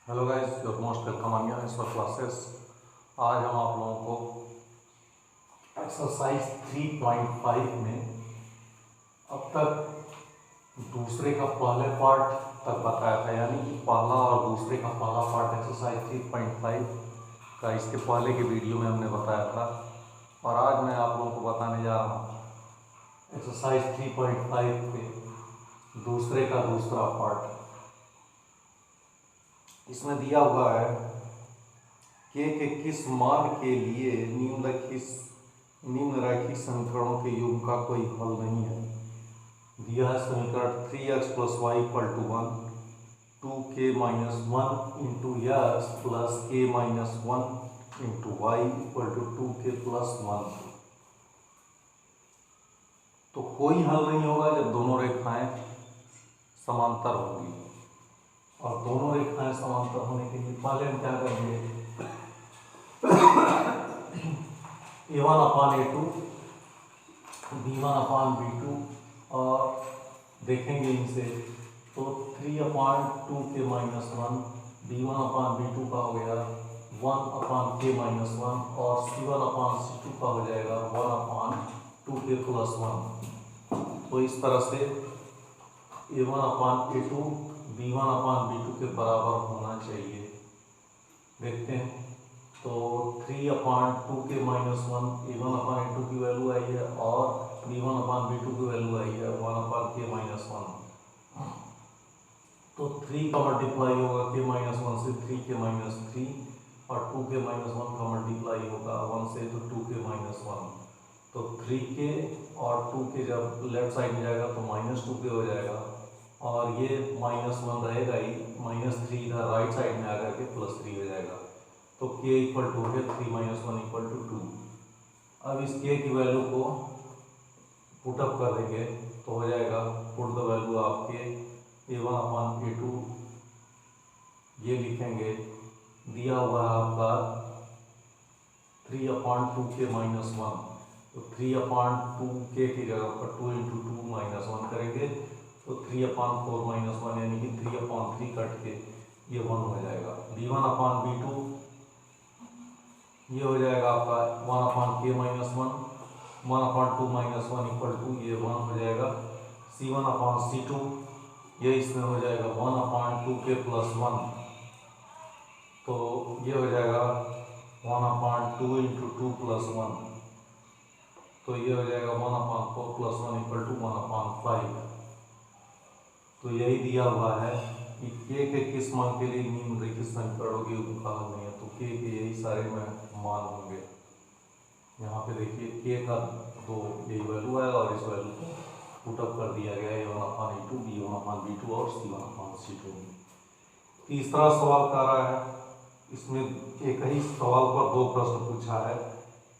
Hello guys, your most welcome on your inspire classes. आज हम आप लोगों को एक्सरसाइज 3.5 में अब तक दूसरे का पहले पार्ट तक बताया था, यानी कि पहला और दूसरे का पहला पार्ट एक्सरसाइज 3.5 का इसके पहले के वीडियो में हमने बताया था। और आज मैं आप लोगों को बताने जा रहा हूँ एक्सरसाइज 3.5 के दूसरे का दूसरा पार्ट। इसमें दिया हुआ है के किस मान के लिए निम्नलिखित समीकरणों के योग का कोई हल नहीं है। दिया है समीकरण 3x + y = 1, 2k - 1 × x + k - 1 × y = 2k + 1। तो कोई हल नहीं होगा जब दोनों रेखाएं समांतर होंगी। और दोनों रेखाएं समांतर होने के लिए पहले हम क्या करेंगे, a1/a2 b1/b2 और देखेंगे इनसे। तो 3/2k - 1 b1/b2 का हो गया 1/k - 1 और c1/c2 का हो जाएगा 1/2k + 1। तो इस तरह से a1/a2 b1/b2 के बराबर होना चाहिए। देखते हैं, तो 3/2k - 1 a1/a2 की वैल्यू आई है और b1/b2 की वैल्यू आई है 1/k - 1। तो 3 का मल्टीप्लाई होगा k - 1 से 3k - 3 और 2k - 1 का मल्टीप्लाई होगा 1 से तो 2k - 1। तो 3k और 2k जब लेफ्ट साइड में जाएगा तो -2k हो जाएगा और ये -1 रहेगा ही, -3 इधर राइट साइड में आकर के +3 हो जाएगा। तो k = 3 - 1 = 2। अब इस k की वैल्यू को पुटअप कर देंगे तो हो जाएगा पुट द वैल्यू आपके a1/a2 ये लिखेंगे। दिया हुआ है आपका 3/2k - 1। तो 3/2k की जगह पर 2 × 2 - 1 करेंगे तो 3/4 - 1 यानी कि 3/3 कट के ये 1 हो जाएगा। b1/b2 ये हो जाएगा आपका 1/k - 1 1/2 - 1 = ये 1 हो जाएगा। c1/c2 ये इसमें हो जाएगा 1/2k + 1। तो ये हो जाएगा 1/2 × 2 + 1। तो ये हो जाएगा 1/4 + 1 = 1/5। तो यही दिया हुआ है कि k के किस मान के लिए निम्नलिखित समीकरणों के योग का हल नहीं है। तो k के यही सारे मान होंगे। यहाँ पे देखिए k का तो यही वैल्यू आएगा और इस वैल्यू को पुटअप कर दिया गया है a1/a2 b1/b2 और c1/c2। तीसरा सवाल कर रहा है, इसमें एक ही सवाल पर दो प्रश्न पूछा है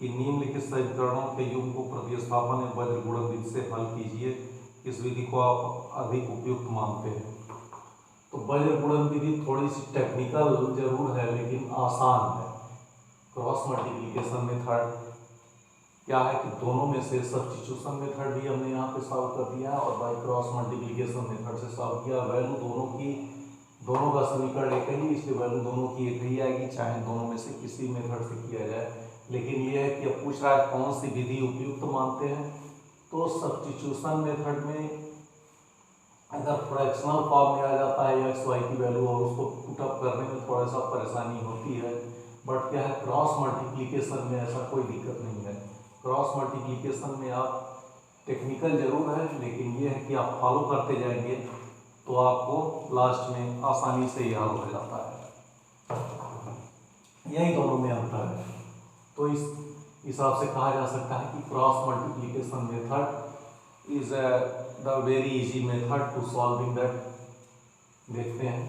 कि निम्नलिखित समीकरणों के योग को प्रतिस्थापन या वज्र गुणन विधि से हल कीजिए। इस विधि को आप अधिक उपयुक्त मानते हैं। तो वज्र गुणन विधि थोड़ी सी टेक्निकल जरूर है लेकिन आसान है। क्रॉस मल्टीप्लिकेशन मेथड क्या है कि दोनों में से सब्स्टिट्यूशन मेथड भी हमने यहाँ पे सॉल्व कर दिया है और बाय क्रॉस मल्टीप्लिकेशन मेथड से सॉल्व किया। वैल्यू दोनों का समीकरण एक ही, इसलिए वैल्यू दोनों की एक ही आएगी, चाहे दोनों में से किसी मेथड से किया जाए। लेकिन ये है कि अब पूछ रहा है कौन सी विधि उपयुक्त मानते हैं। तो सब्स्टिट्यूशन मेथड में अगर फ्रैक्शनल फॉर्म में आ जाता है एक्स वाई की वैल्यू और उसको पुटअप करने में थोड़ा सा परेशानी होती है, बट क्या है क्रॉस मल्टीप्लिकेशन में ऐसा कोई दिक्कत नहीं है। क्रॉस मल्टीप्लिकेशन में आप टेक्निकल जरूर है लेकिन ये है कि आप फॉलो करते जाएंगे तो आपको लास्ट में आसानी से यह हल हो जाता है। यही दोनों में अंतर है। तो इस हिसाब से कहा जा सकता है कि cross multiplication method is the very easy method to solving that. देखते हैं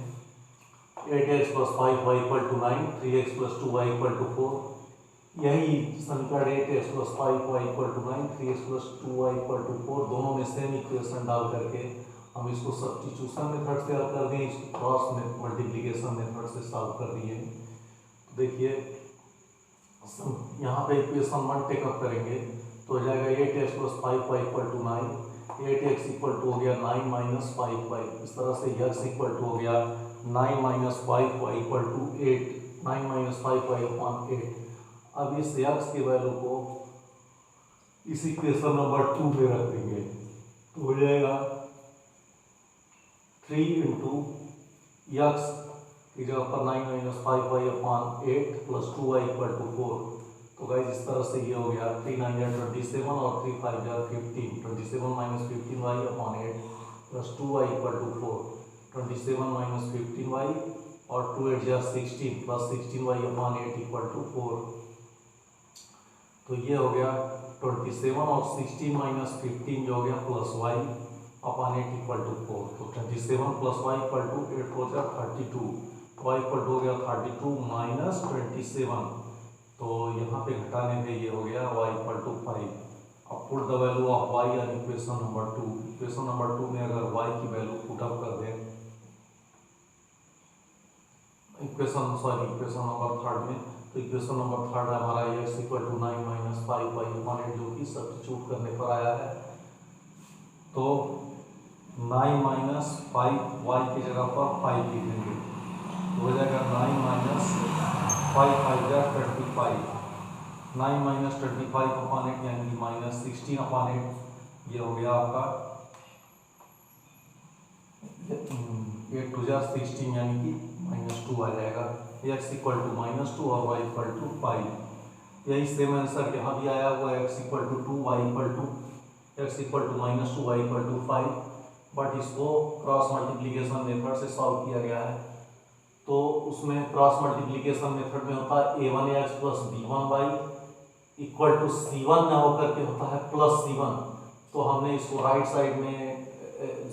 8x + 5y = 9, 3x + 2y = 4। यही समीकरण 8x + 5y = 9, 3x + 2y = 4 दोनों में सेम इक्वेशन डाल करके हम इसको सब्स्टिट्यूशन मेथड से हल कर दिए, इसको क्रॉस मल्टीप्लिकेशन मेथड से सॉल्व कर दिए। देखिए यहाँ पे इक्वेशन 1 टेकअप करेंगे तो हो जाएगा 8x + 5y = 9, 8x = हो गया 9 - 5y। इस तरह से x = हो गया 9 minus 5y equal to 8, 9 minus 5y upon 8। अब इस x की वैल्यू को इस इक्वेशन नंबर 2 में रख देंगे तो हो जाएगा 3 इंटू x की जगह पर 9 minus 5y upon 8 plus 2y equal to 4। तो गाइस इस तरह से ये हो गया 3 9 जा 27 और 3 5 जा 15, 27 minus 15y upon 8 plus 2y equal to 4, 27 minus 15y और 2 8 जा 16 plus 16y upon 8 equal to 4। तो ये हो गया 27 और 16 माइनस 15 जो हो गया plus y upon 8 equal to 4। तो 27 प्लस y इक्वल टू 8 हो गया 32, y इक्वल टू हो गया 32 माइनस 27। तो यहाँ पे घटाने पे ये हो गया y इक्वल टू 5। अब put the value of y on equation number 2। Equation number 2 में अगर y की वैल्यू पुट अप कर दें, इक्वेशन नंबर 3 में, तो इक्वेशन नंबर 3 हमारा x equal to 9 minus 5y upon 8 जो कि सब्स्टिट्यूट करने पर आया है। तो 9 माइनस 5y की जगह पर 5 लिखेंगे तो हो जाएगा 9 माइनस 5 5 जा 25, 9 माइनस 25 अपॉन 8 यानी कि माइनस 16 अपॉन 8। ये हो गया आपका 8 2 जा 16 यानी कि -2 आ जाएगा। x इक्वल टू -2 और y इक्वल टू 5। यही सेम आंसर यहाँ भी आया हुआ है, x equal to 2 y equal to -2 y equal to 5, but इसको क्रॉस मल्टीप्लिकेशन मेथड से सॉल्व किया गया है। तो उसमें क्रॉस मल्टीप्लिकेशन मेथड में होता है a1x plus b1y equal to c1 ना होकर के होता है प्लस c1। तो हमने इसको राइट साइड में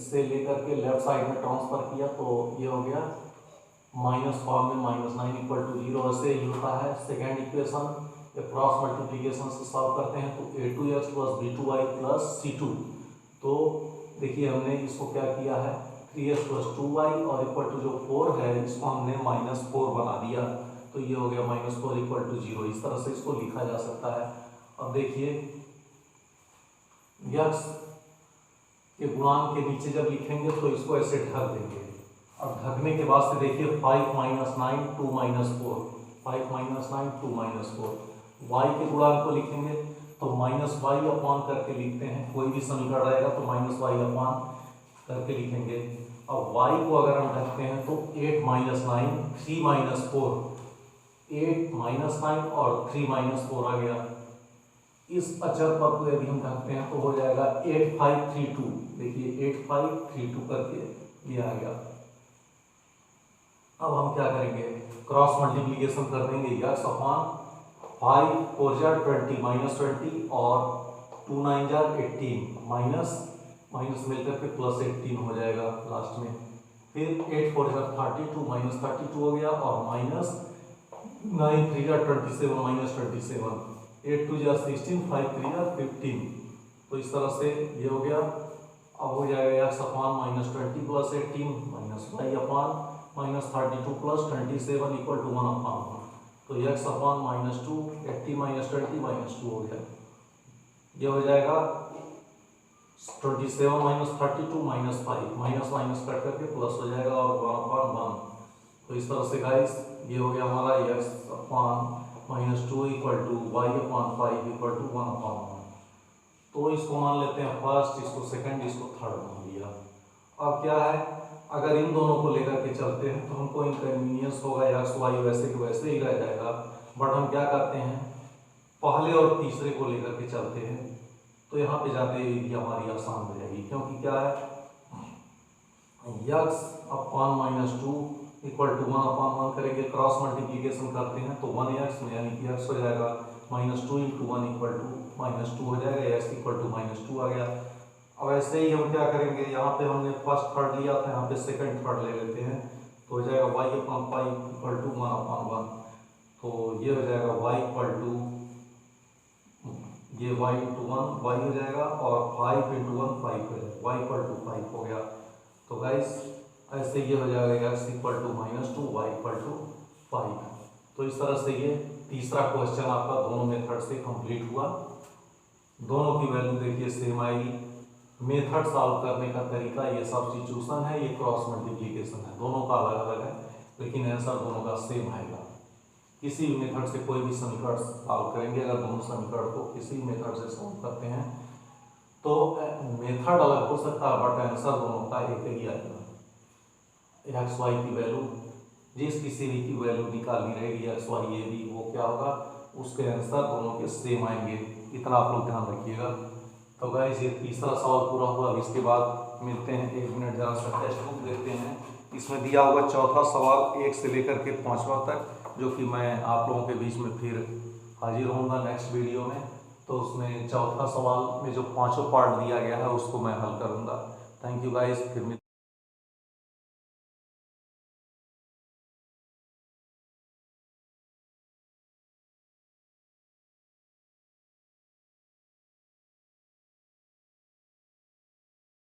से लेकर के लेफ्ट साइड में ट्रांसफर किया तो ये हो गया माइनस फॉर्म में -9 इक्वल टू 0 ऐसे ही होता है। सेकेंड इक्वेशन क्रॉस मल्टीप्लिकेशन से सॉल्व करते हैं तो a2x plus b2y plus c2। तो देखिए हमने इसको क्या किया है 3x प्लस 2y और इक्वल टू जो 4 है इसको हमने -4 बना दिया तो ये हो गया -4 इक्वल टू 0। इस तरह से इसको लिखा जा सकता है। अब देखिए x के गुणांक के नीचे जब लिखेंगे तो इसको ऐसे ढक देंगे। अब ढकने के बाद से देखिए 5 minus 9 2 minus 4, 5 minus 9 2 minus 4। y के गुणांक को लिखेंगे तो -y अपॉन करके लिखते हैं, कोई भी समीकरण रहेगा तो -y अपॉन करके लिखेंगे। अब y को अगर हम ढकते हैं तो 8 माइनस 9 3 माइनस 4, 8 माइनस 9 और 3 माइनस 4 आ गया। इस अचर पद को यदि हम ढकते हैं तो हो जाएगा 8532। देखिए 8532 करके ये आ गया। अब हम क्या करेंगे क्रॉस मल्टीप्लिकेशन कर देंगे x अपॉन 5 4 जा 20 माइनस 20 और 2 9 जा 18 माइनस मिलकर के प्लस 18 हो जाएगा लास्ट में। फिर 8 4 जा 32 माइनस 32 हो गया और माइनस 9 3 जा 27 माइनस 27, 8 2 जा 16 5 3 जा 15। तो इस तरह से ये हो गया। अब हो जाएगा x upon -20 plus 18 minus y upon -32 plus 27 equal to 1 upon 1। तो x अपॉन -2 80 माइनस 20 -2 हो गया। ये हो जाएगा 27 माइनस 32 माइनस 5 माइनस कट करके प्लस हो जाएगा और 1/1। तो इस तरह से गाइस ये हो गया हमारा x upon -2 equal to y upon 5 equal to 1/1। तो इसको मान लेते हैं फर्स्ट, इसको सेकंड, इसको थर्ड मान लिया। अब क्या है अगर इन दोनों को लेकर के चलते हैं तो हमको इनकन्वीनियंस होगा, x y वैसे के वैसे ही रह जाएगा। बट हम क्या करते हैं पहले और तीसरे को लेकर के चलते हैं तो यहाँ पे जाते ही हमारी आसान हो जाएगी, क्योंकि क्या है x अपॉन -2 इक्वल टू 1/1 करेंगे, क्रॉस मल्टीप्लिकेशन करते हैं तो 1x में यानी कि x हो जाएगा -2 इंटू 1 इक्वल टू -2 हो जाएगा, x इक्वल टू -2 आ गया। अब ऐसे ही हम क्या करेंगे यहाँ पे हमने फर्स्ट थर्ड लिया था, यहाँ पे सेकंड थर्ड ले लेते हैं तो हो जाएगा y अपॉन 5 इक्वल टू 1/1। तो ये हो जाएगा y इक्वल टू ये y इंटू 1 y हो जाएगा और 5 इंटू 1 5 हो जाएगा, y इक्वल टू 5 हो गया। तो गाइस ऐसे ये हो जाएगा x equal to -2 y equal to 5। तो इस तरह से ये तीसरा क्वेश्चन आपका दोनों मेथड से कंप्लीट हुआ। दोनों की वैल्यू देखिए सेम आएगी, मेथड सॉल्व करने का तरीका ये सब्स्टिट्यूशन है, ये क्रॉस मल्टीप्लिकेशन है, दोनों का अलग अलग है लेकिन आंसर दोनों का सेम आएगा। किसी भी मेथड से कोई भी समीकरण सॉल्व करेंगे, अगर दोनों समीकरण को किसी भी मेथड से सॉल्व करते हैं तो मेथड अलग हो सकता है बट आंसर दोनों का एक ही आएगा। एक्स वाई की वैल्यू जिस किसी भी की वैल्यू निकालनी रहेगी एक्स वाई ए बी, वो क्या होगा, उसके आंसर दोनों के सेम आएंगे। इतना आप लोग ध्यान रखिएगा। तो गाइस ये तीसरा सवाल पूरा हुआ। अब इसके बाद मिलते हैं, 1 मिनट जरा सा टेक्स्ट बुक देखते हैं। इसमें दिया होगा चौथा सवाल 1 से लेकर के 5वां तक, जो कि मैं आप लोगों के बीच में फिर हाजिर होऊंगा नेक्स्ट वीडियो में। तो उसमें चौथा सवाल में जो 5वां पार्ट दिया गया है उसको मैं हल करूंगा। Thank you guys. फिर